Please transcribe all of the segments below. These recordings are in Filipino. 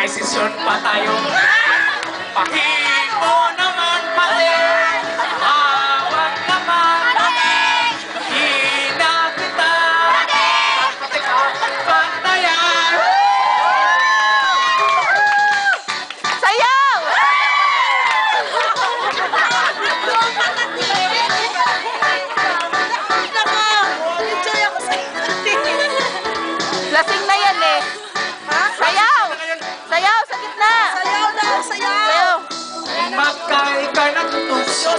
desisyon pa tayo. Pahin mo naman pati, awag naman pati, hina kita, pati ka patayan. Sayaw! Lasing na yan eh. Sayaw! Sayaw sa gitna! Sayaw na! Sayaw! Sayaw! Magkay ka ng tuso,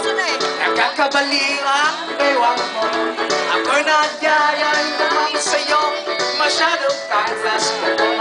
nakakabali ang bewang mo. Ako'y nagyayay naman sa'yo, masyadong kanlas mo.